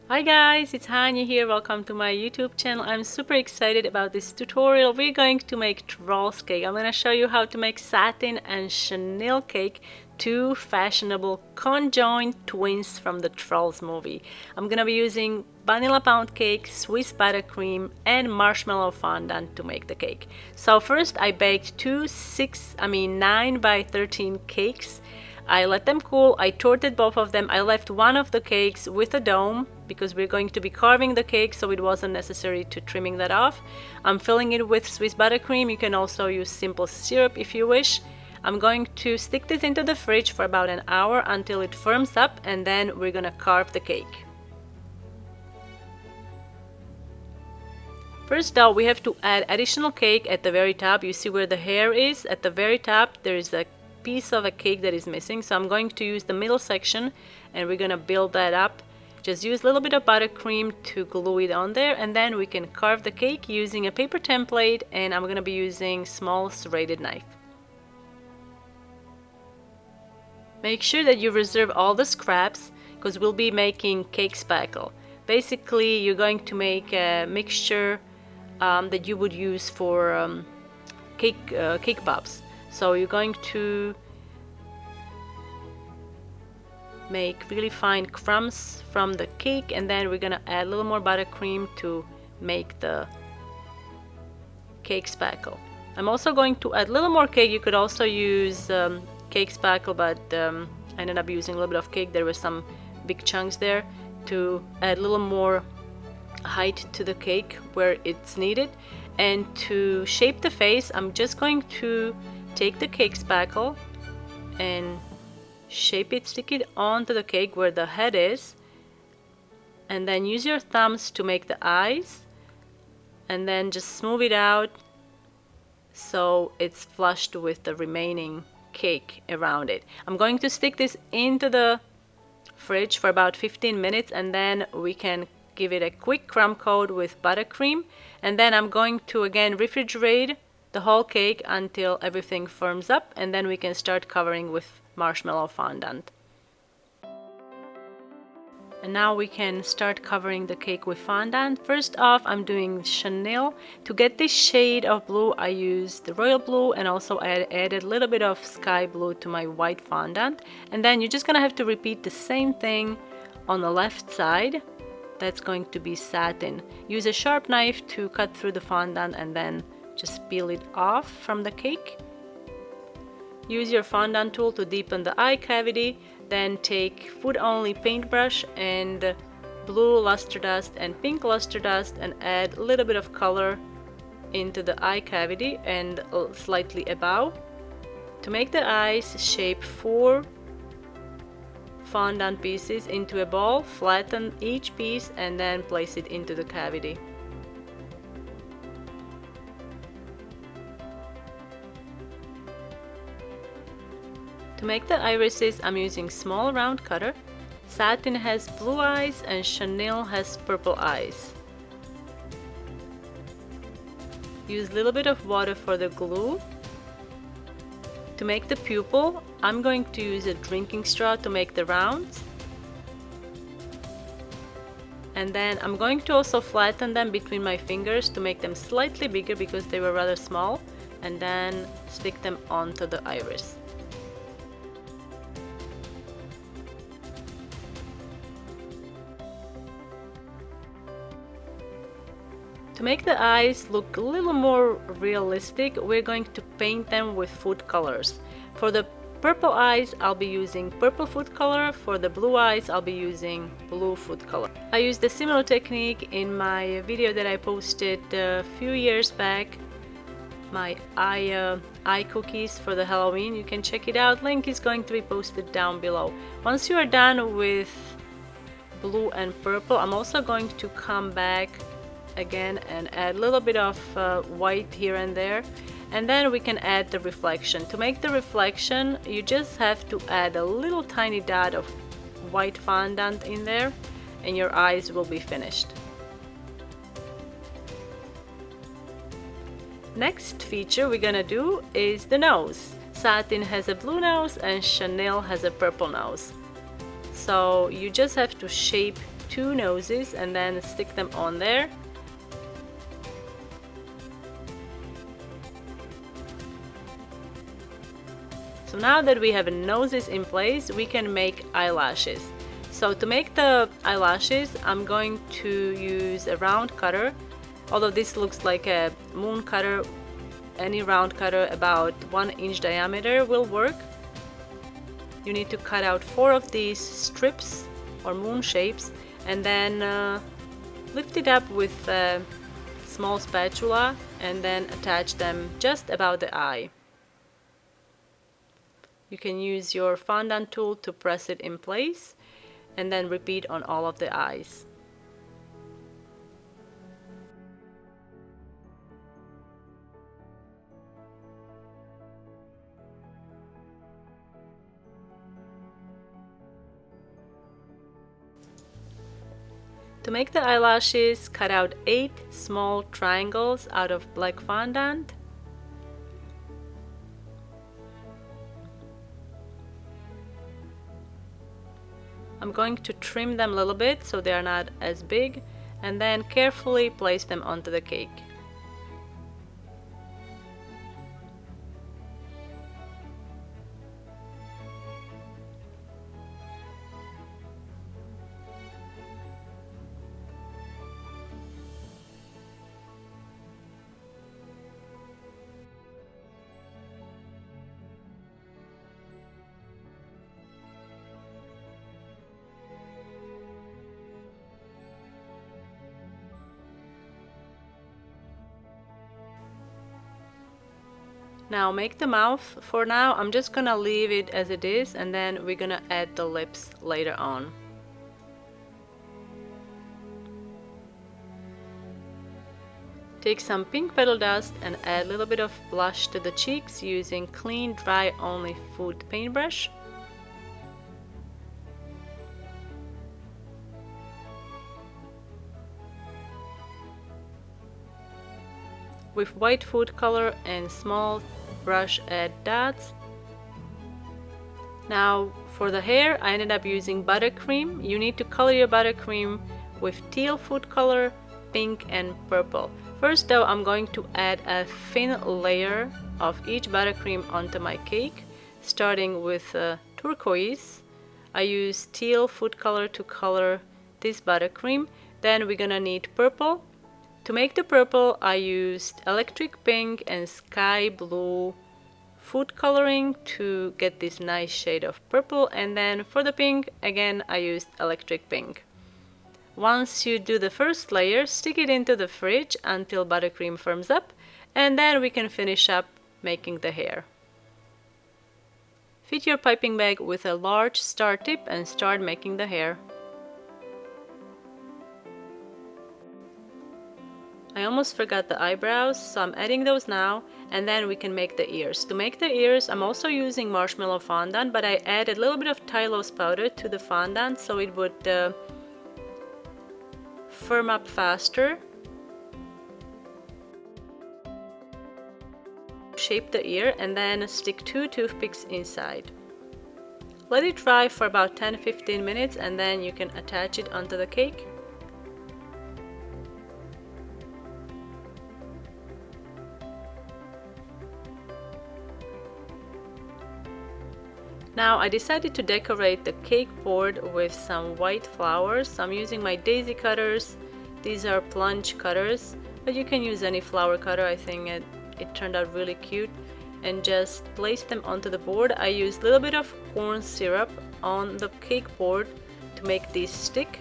Hi guys, it's Hania here. Welcome to my YouTube channel. I'm super excited about this tutorial. We're going to make trolls cake. I'm going to show you how to make satin and chenille cake, two fashionable conjoined twins from the Trolls movie. I'm going to be using vanilla pound cake, Swiss buttercream, and marshmallow fondant to make the cake. So first I baked 9 by 13 cakes. I let them cool, I torted both of them. I left one of the cakes with a dome because we're going to be carving the cake, so it wasn't necessary to trimming that off. I'm filling it with Swiss buttercream. You can also use simple syrup if you wish. I'm going to stick this into the fridge for about an hour until it firms up, and then we're gonna carve the cake. First though, we have to add additional cake at the very top. You see where the hair is? At the very top there is a piece of a cake that is missing, so I'm going to use the middle section and we're gonna build that up. Just use a little bit of buttercream to glue it on there, and then we can carve the cake using a paper template, and I'm gonna be using small serrated knife. Make sure that you reserve all the scraps because we'll be making cake spackle. Basically you're going to make a mixture that you would use for cake pops. So you're going to make really fine crumbs from the cake, and then we're gonna add a little more buttercream to make the cake spackle. I'm also going to add a little more cake. You could also use cake spackle, but I ended up using a little bit of cake. There were some big chunks there to add a little more height to the cake where it's needed. And to shape the face, I'm just going to take the cake spackle and shape it, stick it onto the cake where the head is, and then use your thumbs to make the eyes, and then just smooth it out so it's flushed with the remaining cake around it. I'm going to stick this into the fridge for about 15 minutes, and then we can give it a quick crumb coat with buttercream, and then I'm going to again refrigerate the whole cake until everything firms up, and then we can start covering with marshmallow fondant. And now we can start covering the cake with fondant. First off, I'm doing chenille. To get this shade of blue, I used the royal blue, and also I added a little bit of sky blue to my white fondant. And then you're just gonna have to repeat the same thing on the left side. That's going to be satin. Use a sharp knife to cut through the fondant and then just peel it off from the cake. Use your fondant tool to deepen the eye cavity. Then take food only paintbrush and blue luster dust and pink luster dust and add a little bit of color into the eye cavity and slightly above. To make the eyes, shape 4 fondant pieces into a ball, flatten each piece and then place it into the cavity. To make the irises, I'm using small round cutter. Satin has blue eyes and chenille has purple eyes. Use a little bit of water for the glue. To make the pupil, I'm going to use a drinking straw to make the rounds. And then I'm going to also flatten them between my fingers to make them slightly bigger because they were rather small, and then stick them onto the iris. To make the eyes look a little more realistic, we're going to paint them with food colors. For the purple eyes, I'll be using purple food color. For the blue eyes, I'll be using blue food color. I used a similar technique in my video that I posted a few years back, my eye cookies for the Halloween. You can check it out. Link is going to be posted down below. Once you are done with blue and purple, I'm also going to come back again and add a little bit of white here and there, and then we can add the reflection. To make the reflection, you just have to add a little tiny dot of white fondant in there and your eyes will be finished. Next feature we're gonna do is the nose. Satin has a blue nose and chenille has a purple nose. So you just have to shape 2 noses and then stick them on there. So now that we have noses in place, we can make eyelashes. So to make the eyelashes, I'm going to use a round cutter. Although this looks like a moon cutter, any round cutter about 1 inch diameter will work. You need to cut out 4 of these strips or moon shapes and then lift it up with a small spatula and then attach them just about the eye. You can use your fondant tool to press it in place and then repeat on all of the eyes. To make the eyelashes, cut out 8 small triangles out of black fondant. I'm going to trim them a little bit so they are not as big, and then carefully place them onto the cake. Now make the mouth. For now, I'm just gonna leave it as it is, and then we're gonna add the lips later on. Take some pink petal dust and add a little bit of blush to the cheeks using clean, dry only food paintbrush. With white food color and small brush, add dots. Now for the hair, I ended up using buttercream. You need to color your buttercream with teal food color, pink and purple. First though, I'm going to add a thin layer of each buttercream onto my cake, starting with turquoise. I use teal food color to color this buttercream. Then we're gonna need purple. To make the purple, I used electric pink and sky blue food coloring to get this nice shade of purple, and then for the pink, again, I used electric pink. Once you do the first layer, stick it into the fridge until buttercream firms up, and then we can finish up making the hair. Fit your piping bag with a large star tip and start making the hair. I almost forgot the eyebrows, so I'm adding those now, and then we can make the ears. To make the ears, I'm also using marshmallow fondant, but I added a little bit of Tylose powder to the fondant so it would firm up faster. Shape the ear and then stick 2 toothpicks inside. Let it dry for about 10-15 minutes and then you can attach it onto the cake. Now I decided to decorate the cake board with some white flowers. So I'm using my daisy cutters. These are plunge cutters, but you can use any flower cutter. I think it turned out really cute. And just place them onto the board. I used a little bit of corn syrup on the cake board to make these stick.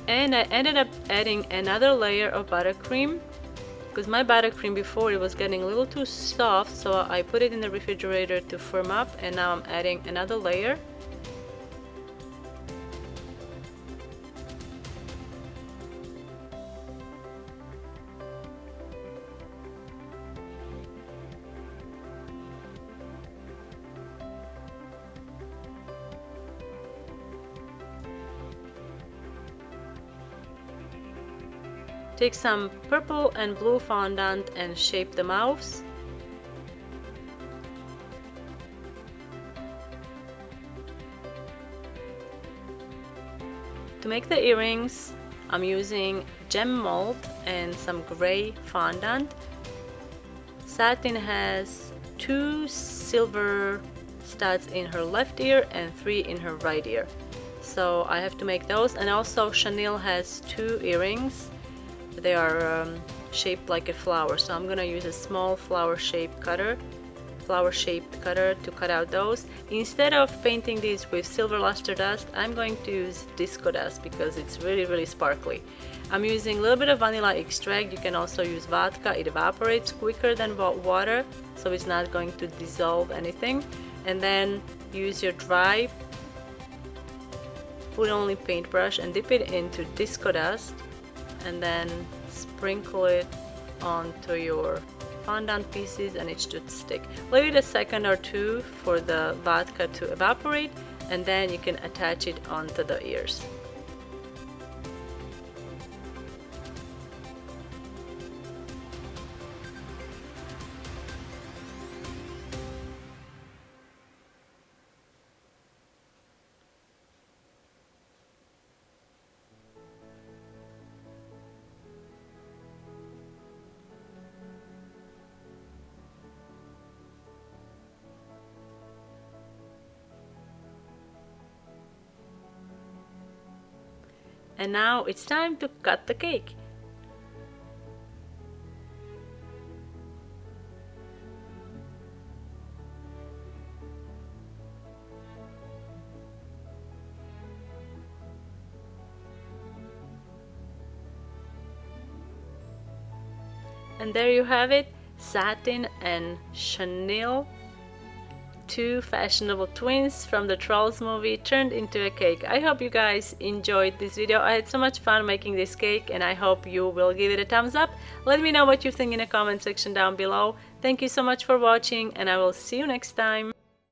And I ended up adding another layer of buttercream because my buttercream before it was getting a little too soft, so I put it in the refrigerator to firm up, and now I'm adding another layer. Take some purple and blue fondant and shape the mouths. To make the earrings, I'm using gem mold and some gray fondant. Satin has 2 silver studs in her left ear and 3 in her right ear. So I have to make those, and also Chenille has 2 earrings. They are shaped like a flower, so I'm gonna use a small flower shaped cutter to cut out those. Instead of painting these with silver luster dust, I'm going to use disco dust because it's really sparkly. I'm using a little bit of vanilla extract. You can also use vodka. It evaporates quicker than water, so it's not going to dissolve anything. And then use your dry food only paintbrush and dip it into disco dust, and then sprinkle it onto your fondant pieces, and it should stick. Leave it a second or two for the vodka to evaporate, and then you can attach it onto the ears. And now it's time to cut the cake. And there you have it, Satin and Chenille, 2 fashionable twins from the Trolls movie turned into a cake. I hope you guys enjoyed this video. I had so much fun making this cake, and I hope you will give it a thumbs up. Let me know what you think in the comment section down below. Thank you so much for watching, and I will see you next time.